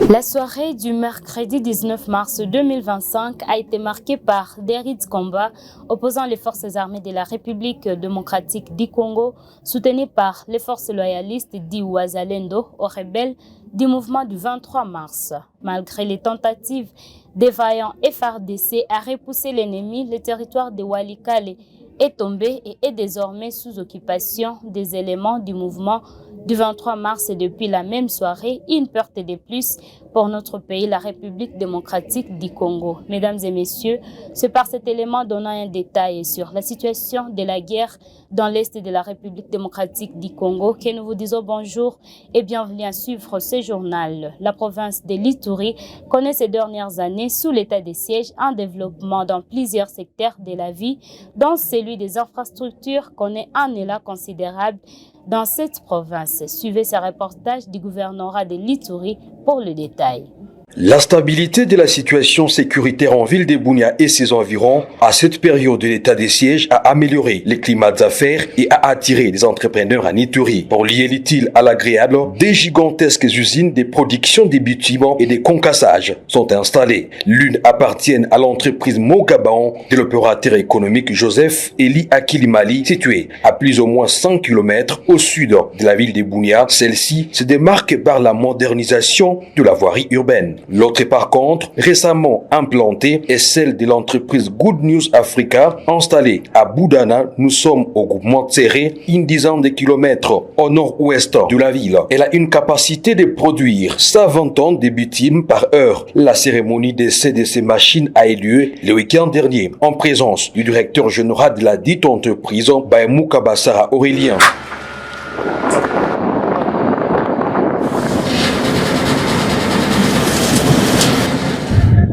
La soirée du mercredi 19 mars 2025 a été marquée par des rits de combat opposant les forces armées de la République démocratique du Congo, soutenues par les forces loyalistes du Wazalendo aux rebelles du mouvement du 23 mars. Malgré les tentatives des vaillants FARDC à repousser l'ennemi, le territoire de Walikale est tombé et est désormais sous occupation des éléments du mouvement du 23 mars et depuis la même soirée, une perte de plus pour notre pays, la République démocratique du Congo. Mesdames et messieurs, c'est par cet élément donnant un détail sur la situation de la guerre dans l'Est de la République démocratique du Congo que nous vous disons bonjour et bienvenue à suivre ce journal. La province de l'Ituri connaît ces dernières années sous l'état de siège un développement dans plusieurs secteurs de la vie, dont celui des infrastructures connaît un élan considérable dans cette province. Suivez ce reportage du gouvernorat de l'Ituri pour le détail. La stabilité de la situation sécuritaire en ville de Bunia et ses environs, à cette période de l'état des sièges, a amélioré les climats d'affaires et a attiré des entrepreneurs à Ituri. Pour lier l'utile à l'agréable, des gigantesques usines de production des bâtiments et des concassages sont installées. L'une appartient à l'entreprise Mogabaon de l'opérateur économique Joseph Eli Akilimali, située à plus ou moins 100 km au sud de la ville de Bunia. Celle-ci se démarque par la modernisation de la voirie urbaine. L'autre, par contre, récemment implantée, est celle de l'entreprise Good News Africa, installée à Boudana. Nous sommes au groupement Tséré, une dizaine de kilomètres au nord-ouest de la ville. Elle a une capacité de produire 120 tonnes de bitume par heure. La cérémonie d'essai de ces machines a eu lieu le week-end dernier, en présence du directeur général de la dite entreprise, Baemou Kabassara Aurélien.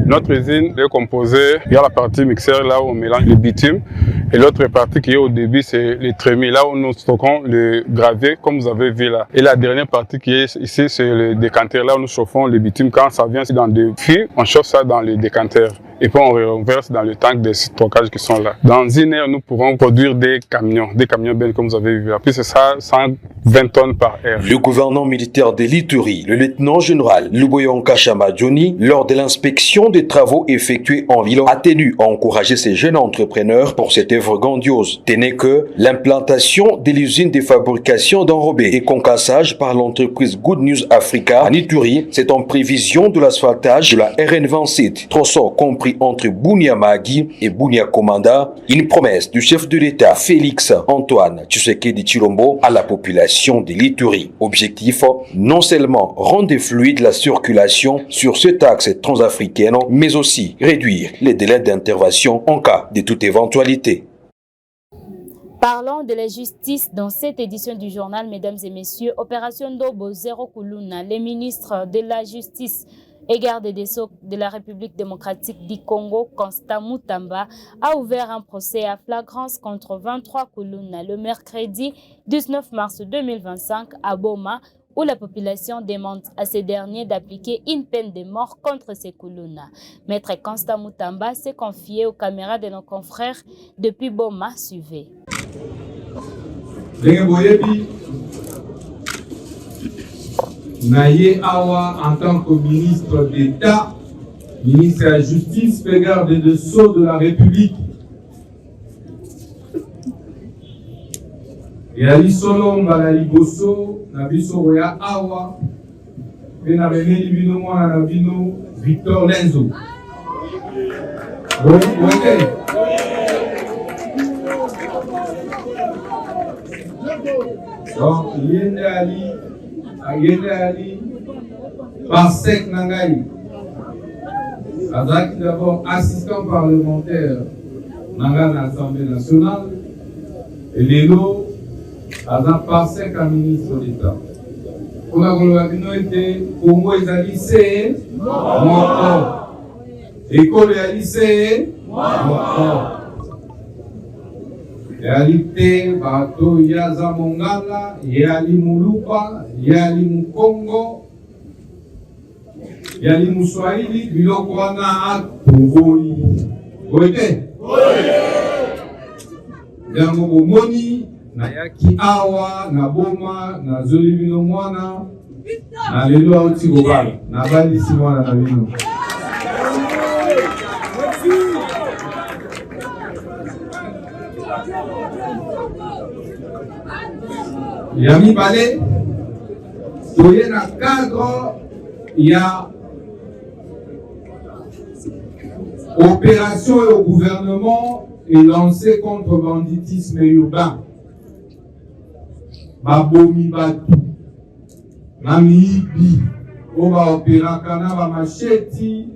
Notre usine est composée, il y a la partie mixeur là où on mélange le bitume et l'autre partie qui est au début c'est les trémies là où nous stockons le gravier comme vous avez vu là. Et la dernière partie qui est ici c'est le décanteur là où nous chauffons le bitume. Quand ça vient dans des fûts, on chauffe ça dans le décanteur et puis on verse dans le tank de stockage qui sont là. Dans une heure, nous pourrons produire des camions belles comme vous avez vu là. Puis c'est ça, 120 tonnes par heure. Le gouverneur militaire de l'Ituri, le lieutenant général Luboyonka Chamadjoni, lors de l'inspection des travaux effectués en ville, a tenu à encourager ces jeunes entrepreneurs pour cette œuvre grandiose. Tenez que l'implantation de l'usine de fabrication d'enrobés et concassage par l'entreprise Good News Africa en Ituri, c'est en prévision de l'asphaltage de la RN27, tronçon compris entre Bunia Magi et Bunia Komanda, une promesse du chef de l'État Félix Antoine Tshisekedi Tshilombo à la population de l'Ituri. Objectif, non seulement rendre fluide la circulation sur cet axe transafricain, mais aussi réduire les délais d'intervention en cas de toute éventualité. Parlons de la justice dans cette édition du journal, mesdames et messieurs. Opération Ndobo Zero Kuluna, les ministres de la Justice et garde des Sceaux de la République démocratique du Congo, Constant Mutamba, a ouvert un procès à flagrance contre 23 Kuluna le mercredi 19 mars 2025 à Boma, où la population demande à ces derniers d'appliquer une peine de mort contre ces Kuluna. Maître Constant Mutamba s'est confié aux caméras de nos confrères depuis Boma. Suivez. Naye Awa, en tant que ministre d'État, ministre de la Justice, fait garde des Sceaux de la République. Et à l'Isolom, à la Liboso, na biso Roya Awa, et na René Libino, na Bino, Victor Lenzo. Donc, Yende Ali, Ayende Ali, Parsek Nangaï, Azaki d'abord assistant parlementaire dans l'Assemblée nationale, et Lélo, Azak Parsek un ministre d'État. Pour la Golabino était au moins à lycée, mort. École à lycée, mort. Réalité, bateau Yaza Mongala, Yali Mulupa, Yali Mukongo, Yali Muswahili, Bilokwana à Tongoli. Oete? Yango Moni, Nayaki Awa, Naboma, Nazoli Binomwana, Na lelo auti kobala. Na bali si mwana na bino. Yami Balé, soyez dans le cadre, il y a opération et au gouvernement est lancée contre banditisme urbain. Babomi Batu, Namibi, Oba opéra kana ba macheti,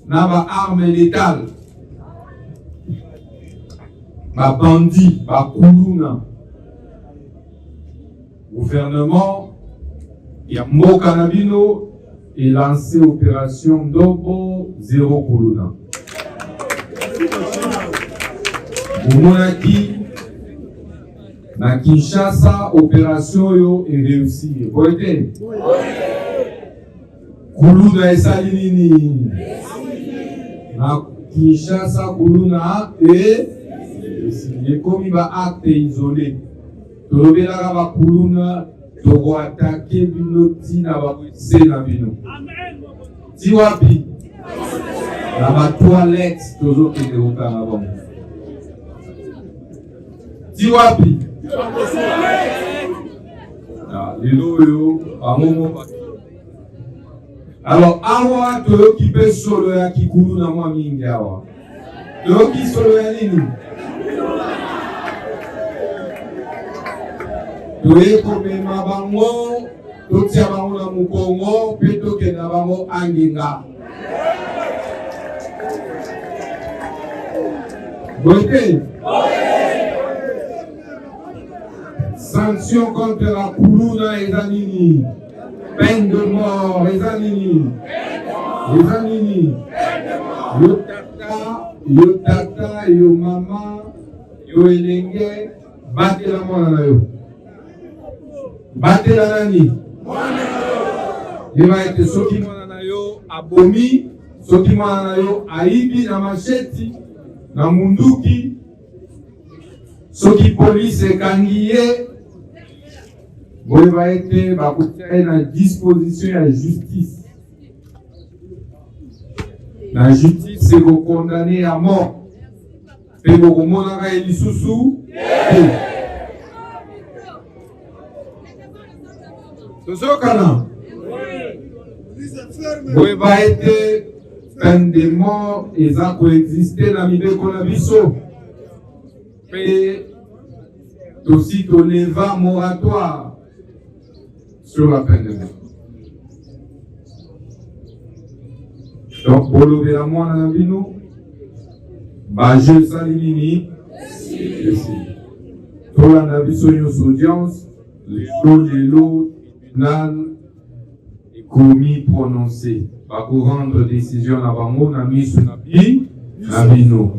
na ba arme létale, ba bandi, ba kuluna. Gouvernement, il y a Mokanabino et lancé opération Dobo Zéro Kuluna. Monaki, na Kinshasa, opération yo est réussie. Vous voyez? Kuluna et Salinini. Na Kinshasa, Kuluna et les commis ba acte isolé. Tolobela ba kuluna toko attaquer bino tina ba se na bino. Ti wapi? Na ba toilette tozo ke de okana bon. Ti wapi? Na lelo yo amomo. Alors awa to ki pe solo ya kikuluna mwa mingi awa. To ki solo ya nini? Toye komema bango, totia bango na mukongo, pe tokenda bango anginga. Boite. Sanction contre la kuluna et zanini. Peine de mort, les anini. Les anini. Yo tata, yo mama, yo elenge, bate la mona na yo. Batela nani? Eva ete soki mwana na yo abomi, soki mwana na yo aibi na macheti, na munduki, soki police ekangi ye, eva ete bakutia na disposition ya justice. Na justice c'est condamné à mort. Pe bokomonaka elisusu. Tozokana. Oui, va être peine de mort et ça coexister dans mibeko na biso. Et aussi leva moratoire sur la peine de mort. Donc, pour lever la moine na bino, je salimini. Pour la biso nos audience, les lots, commis prononcé. Pour rendre décision à Bango, Nami Sunabi, Nabino.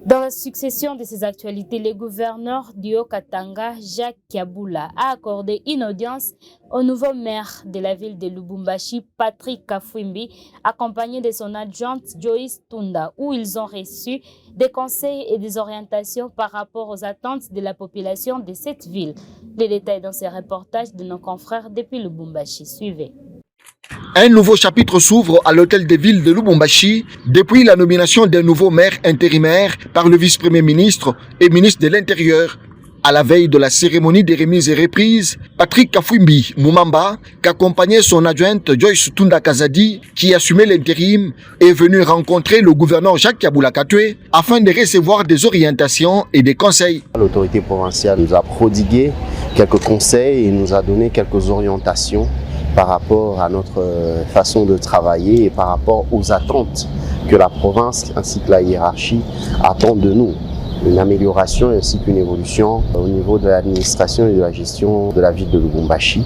Dans la succession de ces actualités, le gouverneur du Haut-Katanga, Jacques Kiaboula, a accordé une audience au nouveau maire de la ville de Lubumbashi, Patrick Kafwimbi, accompagné de son adjointe Joyce Tunda, où ils ont reçu des conseils et des orientations par rapport aux attentes de la population de cette ville. Les détails dans ces reportages de nos confrères depuis Lubumbashi. Suivez. Un nouveau chapitre s'ouvre à l'hôtel de ville de Lubumbashi depuis la nomination d'un nouveau maire intérimaire par le vice-premier ministre et ministre de l'Intérieur. À la veille de la cérémonie des remises et reprises, Patrick Kafwimbi Moumamba, qu'accompagnait son adjointe Joyce Tunda Kazadi, qui assumait l'intérim, est venu rencontrer le gouverneur Jacques Kiaboula Katwe afin de recevoir des orientations et des conseils. L'autorité provinciale nous a prodigué quelques conseils et nous a donné quelques orientations par rapport à notre façon de travailler et par rapport aux attentes que la province ainsi que la hiérarchie attendent de nous. Une amélioration ainsi qu'une évolution au niveau de l'administration et de la gestion de la ville de Lubumbashi.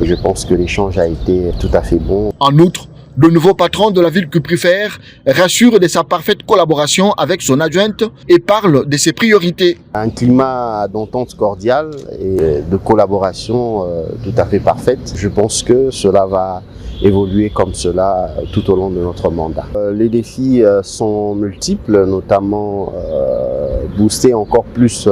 Je pense que l'échange a été tout à fait bon. En outre, le nouveau patron de la ville que préfère rassure de sa parfaite collaboration avec son adjointe et parle de ses priorités. Un climat d'entente cordiale et de collaboration tout à fait parfaite. Je pense que cela va évoluer comme cela tout au long de notre mandat. Les défis sont multiples, notamment booster encore plus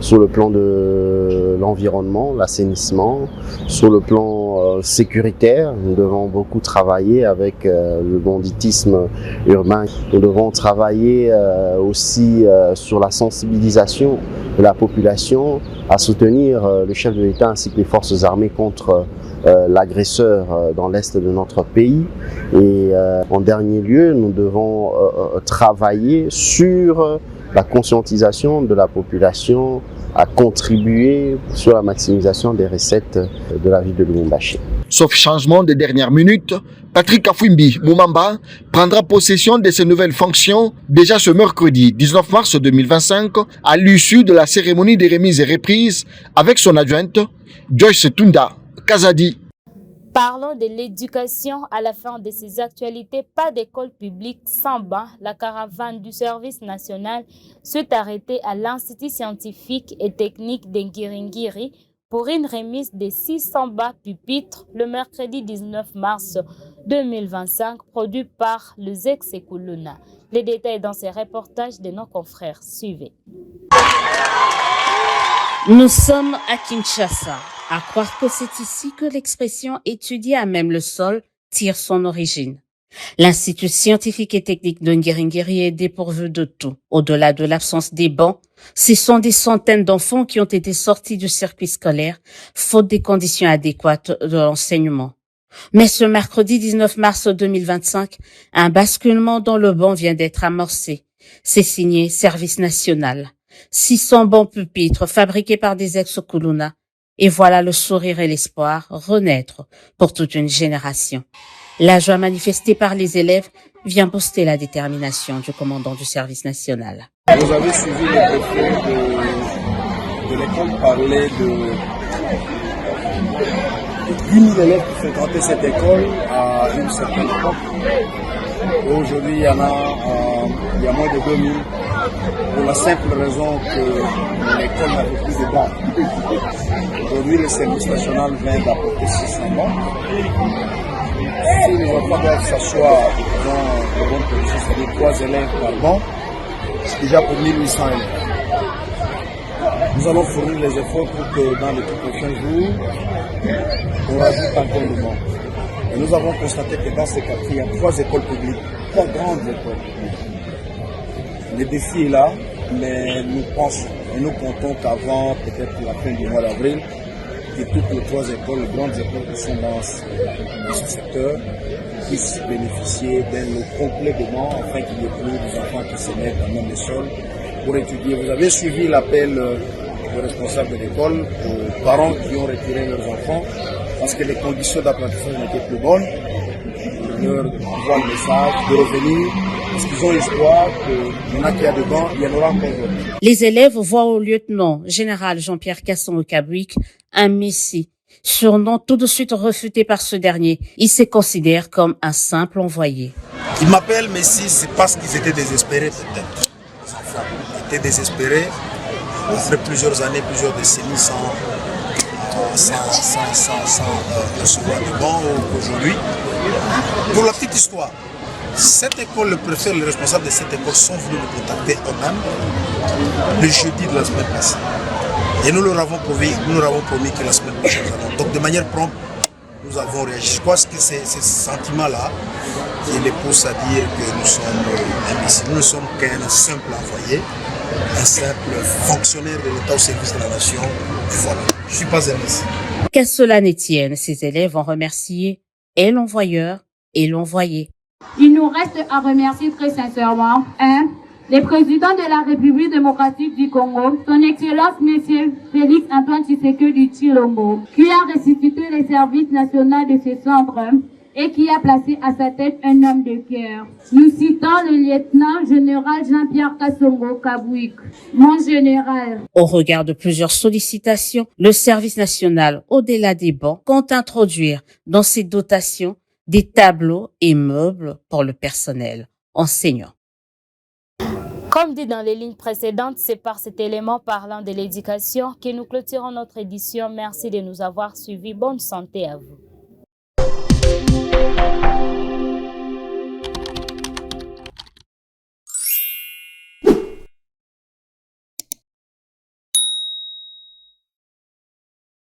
sur le plan de l'environnement, l'assainissement, sur le plan sécuritaire. Nous devons beaucoup travailler avec le banditisme urbain. Nous devons travailler aussi sur la sensibilisation de la population à soutenir le chef de l'État ainsi que les forces armées contre l'agresseur dans l'est de notre pays. Et en dernier lieu, nous devons travailler sur la conscientisation de la population à contribuer sur la maximisation des recettes de la ville de Lubumbashi. Sauf changement de dernière minute, Patrick Afwimbi Moumamba prendra possession de ses nouvelles fonctions déjà ce mercredi 19 mars 2025 à l'issue de la cérémonie des remises et reprises avec son adjointe Joyce Tunda Kazadi. Parlons de l'éducation à la fin de ces actualités. Pas d'école publique sans banc. La caravane du service national s'est arrêtée à l'Institut scientifique et technique d'Ngiringiri pour une remise de 600 bancs pupitres le mercredi 19 mars 2025, produit par le Zex-Ekuluna. Les détails dans ces reportages de nos confrères. Suivez. Nous sommes à Kinshasa. À croire que c'est ici que l'expression « étudier à même le sol » tire son origine. L'Institut scientifique et technique de Ngiringiri est dépourvu de tout. Au-delà de l'absence des bancs, ce sont des centaines d'enfants qui ont été sortis du circuit scolaire, faute des conditions adéquates de l'enseignement. Mais ce mercredi 19 mars 2025, un basculement dans le banc vient d'être amorcé. C'est signé Service National. 600 bancs pupitres fabriqués par des ex-Kuluna. Et voilà le sourire et l'espoir renaître pour toute une génération. La joie manifestée par les élèves vient booster la détermination du commandant du service national. Vous avez suivi le préfet de l'école parler de 1000 élèves qui fréquentaient cette école à une certaine époque. Aujourd'hui, il y a moins de 2000. Pour la simple raison que l'école n'avait plus de bancs. Aujourd'hui, le service national vient d'apporter 600 bancs. Si les enfants doivent s'asseoir dans la bonne position, c'est-à-dire 3 élèves par banc, c'est déjà pour 1800 élèves. Nous allons fournir les efforts pour que dans les prochains jours, on rajoute encore le banc. Et nous avons constaté que dans ces quartiers, il y a 3 écoles publiques, 3 grandes écoles publiques. Le défi est là, mais nous pensons et nous comptons qu'avant peut-être la fin du mois d'avril, que toutes les 3 écoles, les grandes écoles qui sont dans ce secteur, puissent bénéficier d'un lot complet de bancs afin qu'il n'y ait plus des enfants qui se mettent dans le même sol pour étudier. Vous avez suivi l'appel du responsable de l'école aux parents qui ont retiré leurs enfants parce que les conditions d'apprentissage n'étaient plus bonnes. Ils leur envoient le message de revenir. Parce qu'ils ont espoir qu'il y en a qui a dedans, il y en aura encore d'autres. Les élèves voient au lieutenant général Jean-Pierre Kasson-Okabouik un messie, surnom tout de suite refuté par ce dernier. Il se considère comme un simple envoyé. Ils m'appellent messie, c'est parce qu'ils étaient désespérés peut-être. Les enfants étaient désespérés après plusieurs années, plusieurs décennies sans recevoir de bancs aujourd'hui. Pour la petite histoire, cette école, le préfet, les responsables de cette école sont venus nous contacter eux-mêmes le jeudi de la semaine passée. Et nous leur avons promis que la semaine prochaine, donc de manière prompte, nous avons réagi. Je crois que c'est ce sentiment-là qui les pousse à dire que nous sommes imbéciles. Nous ne sommes qu'un simple envoyé, un simple fonctionnaire de l'État au service de la nation. Et voilà, je ne suis pas imbécile. Qu'à cela ne tienne, ces élèves ont remercié et l'envoyeur et l'envoyé. Il nous reste à remercier très sincèrement les présidents de la République démocratique du Congo, son Excellence Monsieur Félix Antoine Tshisekedi Tshilombo, qui a ressuscité les services nationaux de ce centre et qui a placé à sa tête un homme de cœur. Nous citons le lieutenant général Jean-Pierre Kasson-Okabouik. Mon général. Au regard de plusieurs sollicitations, le service national, au-delà des bancs, compte introduire dans ses dotations des tableaux et meubles pour le personnel enseignant. Comme dit dans les lignes précédentes, c'est par cet élément parlant de l'éducation que nous clôturons notre édition. Merci de nous avoir suivis. Bonne santé à vous.